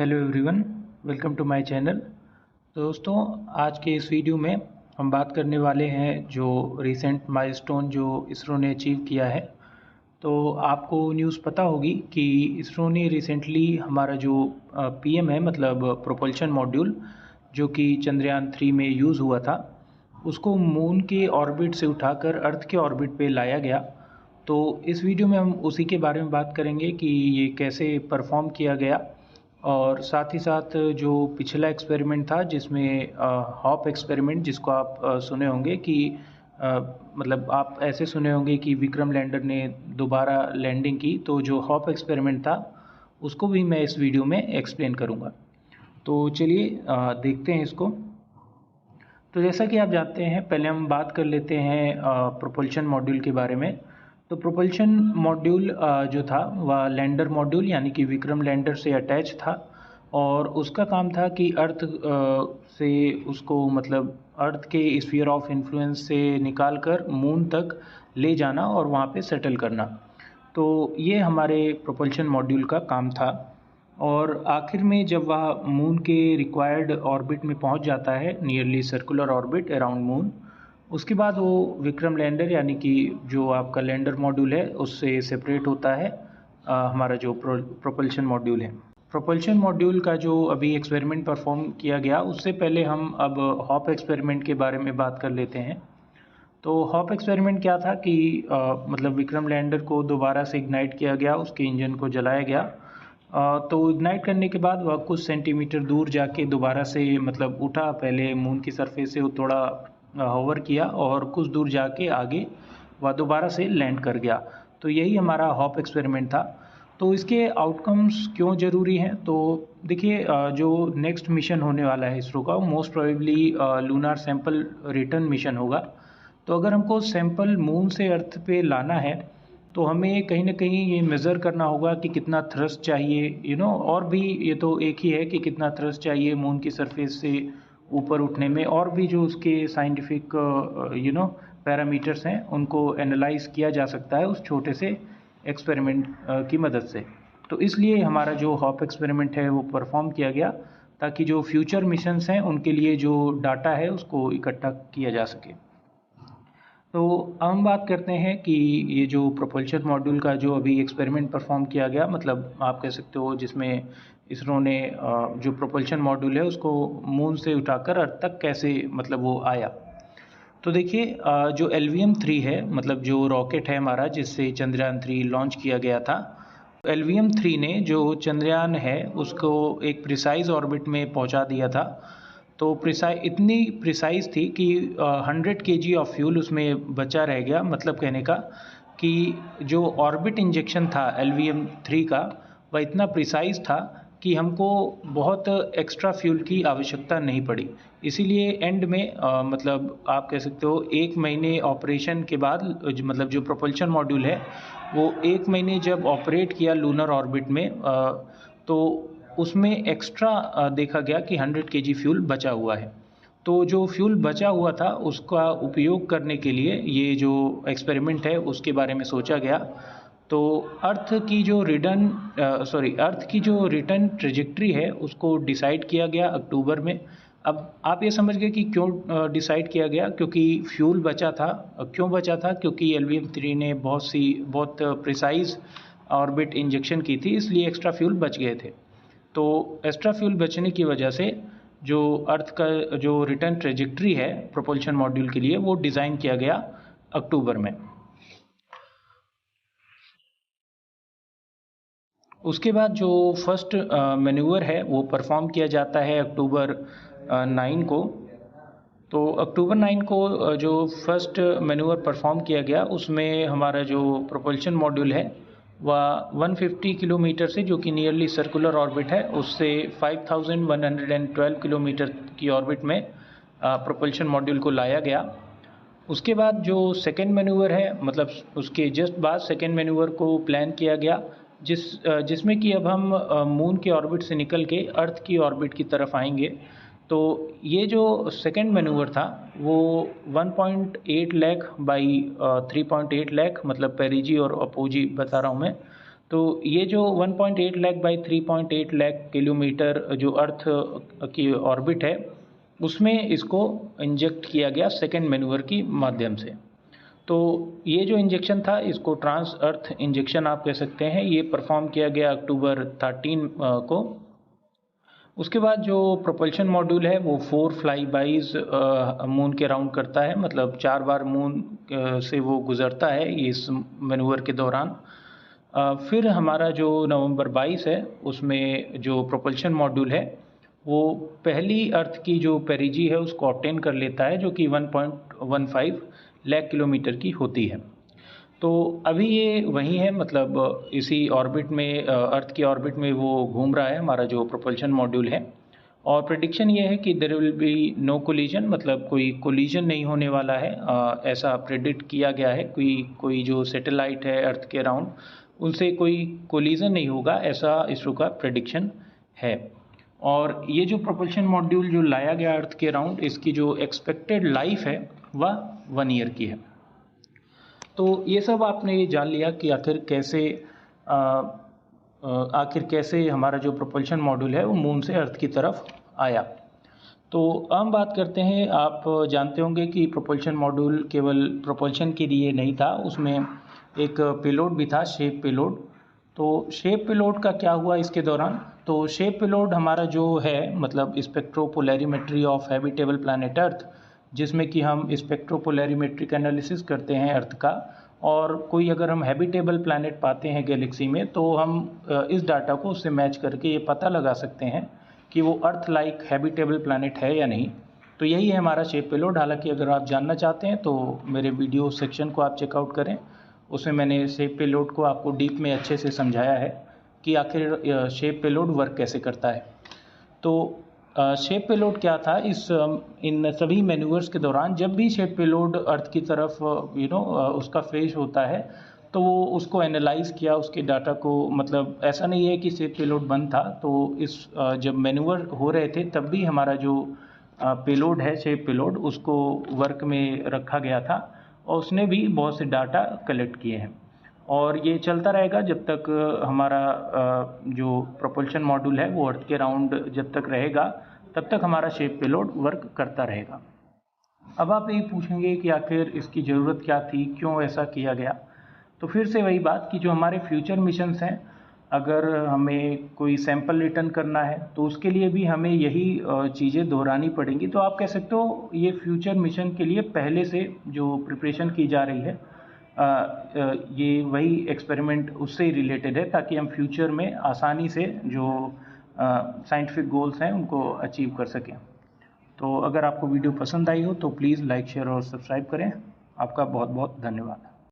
Hello everyone, welcome to my channel. दोस्तों, आज के इस वीडियो में हम बात करने वाले हैं जो रिसेंट माइलस्टोन जो इसरो ने अचीव किया है। तो आपको न्यूज़ पता होगी कि इसरो ने रिसेंटली हमारा जो पीएम है, मतलब प्रोपल्शन मॉड्यूल, जो कि चंद्रयान 3 में यूज़ हुआ था, उसको मून के ऑर्बिट से उठाकर अर्थ के ऑर्बिट पे लाया गया। तो इस वीडियो में हम उसी के बारे में बात करेंगे कि ये कैसे परफॉर्म किया गया, और साथ ही साथ जो पिछला एक्सपेरिमेंट था जिसमें हॉप एक्सपेरिमेंट, जिसको आप सुने होंगे कि अ, मतलब आप ऐसे सुने होंगे कि विक्रम लैंडर ने दोबारा लैंडिंग की, तो जो हॉप एक्सपेरिमेंट था उसको भी मैं इस वीडियो में एक्सप्लेन करूँगा। तो चलिए देखते हैं इसको। तो जैसा कि आप जानते हैं, पहले हम बात कर लेते हैं प्रोपल्शन मॉड्यूल के बारे में। तो प्रोपल्शन मॉड्यूल जो था वह लैंडर मॉड्यूल यानी कि विक्रम लैंडर से अटैच था, और उसका काम था कि अर्थ से उसको, मतलब अर्थ के स्फीयर ऑफ इन्फ्लुएंस से निकाल कर मून तक ले जाना और वहाँ पे सेटल करना। तो ये हमारे प्रोपल्शन मॉड्यूल का काम था। और आखिर में जब वह मून के रिक्वायर्ड ऑर्बिट में पहुंच जाता है, nearly circular orbit around moon, उसके बाद वो विक्रम लैंडर यानी कि जो आपका लैंडर मॉड्यूल है उससे सेपरेट होता है हमारा जो प्रोपल्शन मॉड्यूल है। प्रोपल्शन मॉड्यूल का जो अभी एक्सपेरिमेंट परफॉर्म किया गया, उससे पहले हम अब हॉप एक्सपेरिमेंट के बारे में बात कर लेते हैं। तो हॉप एक्सपेरिमेंट क्या था कि मतलब विक्रम लैंडर को दोबारा से इग्नाइट किया गया, उसके इंजन को जलाया गया। तो इग्नाइट करने के बाद वह कुछ सेंटीमीटर दूर जाके दोबारा से, मतलब उठा, पहले मून की सरफेस से वो थोड़ा होवर किया, और कुछ दूर जाके आगे वह दोबारा से लैंड कर गया। तो यही हमारा हॉप एक्सपेरिमेंट था। तो इसके आउटकम्स क्यों ज़रूरी हैं? तो देखिए, जो नेक्स्ट मिशन होने वाला है इसरो का, वो most probably lunar sample return mission होगा। तो अगर हमको सैंपल मून से अर्थ पे लाना है, तो हमें कहीं ना कहीं ये मेज़र करना होगा कि कितना थ्रस्ट चाहिए, और भी ये तो एक ही है कि कितना थ्रस्ट चाहिए मून की सरफेस से ऊपर उठने में, और भी जो उसके साइंटिफिक पैरामीटर्स हैं उनको एनालाइज किया जा सकता है उस छोटे से एक्सपेरिमेंट की मदद से। तो इसलिए हमारा जो हॉप एक्सपेरिमेंट है वो परफॉर्म किया गया, ताकि जो फ्यूचर मिशंस हैं उनके लिए जो डाटा है उसको इकट्ठा किया जा सके। तो हम बात करते हैं कि ये जो प्रोपल्शन मॉड्यूल का जो अभी एक्सपेरिमेंट परफॉर्म किया गया, मतलब आप कह सकते हो, जिसमें इसरो ने जो प्रोपल्शन मॉड्यूल है उसको मून से उठाकर अर्थ तक कैसे, मतलब वो आया। तो देखिए, जो LVM-3 है, मतलब जो रॉकेट है हमारा जिससे चंद्रयान 3 लॉन्च किया गया था, LVM-3 ने जो चंद्रयान है उसको एक प्रिसाइज ऑर्बिट में पहुंचा दिया था। तो इतनी प्रिसाइज थी कि 100 kg ऑफ फ्यूल उसमें बचा रह गया। मतलब कहने का कि जो ऑर्बिट इंजेक्शन था LVM-3 का, वह इतना प्रिसाइज था कि हमको बहुत एक्स्ट्रा फ्यूल की आवश्यकता नहीं पड़ी। इसीलिए एंड में मतलब आप कह सकते हो 1 महीने ऑपरेशन के बाद, मतलब जो प्रोपल्शन मॉड्यूल है वो 1 महीने जब ऑपरेट किया लूनर ऑर्बिट में, तो उसमें एक्स्ट्रा देखा गया कि 100 kg फ्यूल बचा हुआ है। तो जो फ्यूल बचा हुआ था उसका उपयोग करने के लिए ये जो एक्सपेरिमेंट है उसके बारे में सोचा गया। तो अर्थ की जो रिटर्न ट्रेजेक्ट्री है उसको डिसाइड किया गया अक्टूबर में। अब आप ये समझ गए कि क्यों डिसाइड किया गया, क्योंकि फ्यूल बचा था। क्यों बचा था? क्योंकि LVM-3 ने बहुत प्रिसाइज ऑर्बिट इंजेक्शन की थी, इसलिए एक्स्ट्रा फ्यूल बच गए थे। तो एक्स्ट्रा फ्यूल बचने की वजह से जो अर्थ का जो रिटर्न ट्रेजेक्ट्री है प्रोपल्शन मॉड्यूल के लिए, वो डिज़ाइन किया गया अक्टूबर में। उसके बाद जो फर्स्ट मैन्यूवर है वो परफॉर्म किया जाता है अक्टूबर 9 को। तो अक्टूबर 9 को जो फर्स्ट मैन्यूवर परफॉर्म किया गया, उसमें हमारा जो प्रोपल्शन मॉड्यूल है वह 150 किलोमीटर से, जो कि नियरली सर्कुलर ऑर्बिट है, उससे 5112 किलोमीटर की ऑर्बिट में प्रोपल्शन मॉड्यूल को लाया गया। उसके बाद जो सेकेंड मैन्यूवर है, मतलब उसके जस्ट बाद सेकेंड मैन्यूवर को प्लान किया गया, जिसमें कि अब हम मून के ऑर्बिट से निकल के अर्थ की ऑर्बिट की तरफ आएंगे। तो ये जो सेकेंड मैन्यूवर था वो 1.8 लाख बाई 3.8 लाख, मतलब पेरिजी और अपोजी बता रहा हूँ मैं। तो ये जो 1.8 लाख बाई 3.8 लाख किलोमीटर जो अर्थ की ऑर्बिट है, उसमें इसको इंजेक्ट किया गया सेकेंड मैन्यूवर की माध्यम से। तो ये जो इंजेक्शन था, इसको ट्रांस अर्थ इंजेक्शन आप कह सकते हैं। ये परफॉर्म किया गया अक्टूबर 13 को। उसके बाद जो प्रोपल्शन मॉड्यूल है वो 4 फ्लाई बाइज मून के राउंड करता है, मतलब 4 बार मून से वो गुजरता है इस मैन्यूवर के दौरान। फिर हमारा जो नवंबर 22 है, उसमें जो प्रोपल्शन मॉड्यूल है वो पहली अर्थ की जो पेरिजी है उसको ऑब्टेन कर लेता है, जो कि 1.15 लाख किलोमीटर की होती है। तो अभी ये वही है, मतलब इसी ऑर्बिट में, अर्थ की ऑर्बिट में वो घूम रहा है हमारा जो प्रोपल्शन मॉड्यूल है। और प्रेडिक्शन ये है कि there will be no collision, मतलब कोई कोलिजन नहीं होने वाला है, ऐसा प्रेडिक्ट किया गया है। कोई जो सैटेलाइट है अर्थ के अराउंड, उनसे कोई कोलिजन नहीं होगा, ऐसा इसरो का प्रेडिक्शन है। और ये जो प्रोपल्शन मॉड्यूल जो लाया गया अर्थ के अराउंड, इसकी जो एक्सपेक्टेड लाइफ है वह 1 ईयर की है। तो ये सब आपने जान लिया कि आखिर कैसे हमारा जो प्रोपल्शन मॉड्यूल है वो मून से अर्थ की तरफ आया। तो हम बात करते हैं, आप जानते होंगे कि प्रोपल्शन मॉड्यूल केवल प्रोपल्शन के लिए नहीं था, उसमें एक पेलोड भी था, शेप पेलोड। तो शेप पेलोड का क्या हुआ इसके दौरान? तो शेप पेलोड हमारा जो है, मतलब स्पेक्ट्रोपोलैरिमेट्री ऑफ हैबिटेबल प्लैनेट अर्थ, जिसमें कि हम स्पेक्ट्रोपोलैरिमेट्रिक एनालिसिस करते हैं अर्थ का, और कोई अगर हम हैबिटेबल प्लैनेट पाते हैं गैलेक्सी में, तो हम इस डाटा को उससे मैच करके ये पता लगा सकते हैं कि वो अर्थ लाइक हैबिटेबल प्लैनेट है या नहीं। तो यही है हमारा शेप पेलोड। हालांकि अगर आप जानना चाहते हैं तो मेरे वीडियो सेक्शन को आप चेकआउट करें, उसमें मैंने शेप पेलोड को आपको डीप में अच्छे से समझाया है कि आखिर शेप पेलोड वर्क कैसे करता है। तो शेप पेलोड क्या था, इन सभी मैन्यूवर्स के दौरान जब भी शेप पेलोड अर्थ की तरफ उसका फेज होता है, तो वो उसको एनालाइज किया, उसके डाटा को, मतलब ऐसा नहीं है कि शेप पेलोड बंद था। तो जब मैन्यूवर हो रहे थे तब भी हमारा जो पेलोड है, शेप पेलोड, उसको वर्क में रखा गया था और उसने भी बहुत से डाटा कलेक्ट किए हैं। और ये चलता रहेगा जब तक हमारा जो प्रोपल्शन मॉड्यूल है वो अर्थ के राउंड जब तक रहेगा, तब तक हमारा शेप पेलोड वर्क करता रहेगा। अब आप यही पूछेंगे कि आखिर इसकी ज़रूरत क्या थी, क्यों ऐसा किया गया? तो फिर से वही बात कि जो हमारे फ्यूचर मिशंस हैं, अगर हमें कोई सैंपल रिटर्न करना है तो उसके लिए भी हमें यही चीज़ें दोहरानी पड़ेंगी। तो आप कह सकते हो ये फ्यूचर मिशन के लिए पहले से जो प्रिपरेशन की जा रही है, ये वही एक्सपेरिमेंट उससे ही रिलेटेड है, ताकि हम फ्यूचर में आसानी से जो साइंटिफिक गोल्स हैं उनको अचीव कर सकें। तो अगर आपको वीडियो पसंद आई हो तो प्लीज़ लाइक, शेयर और सब्सक्राइब करें। आपका बहुत बहुत धन्यवाद।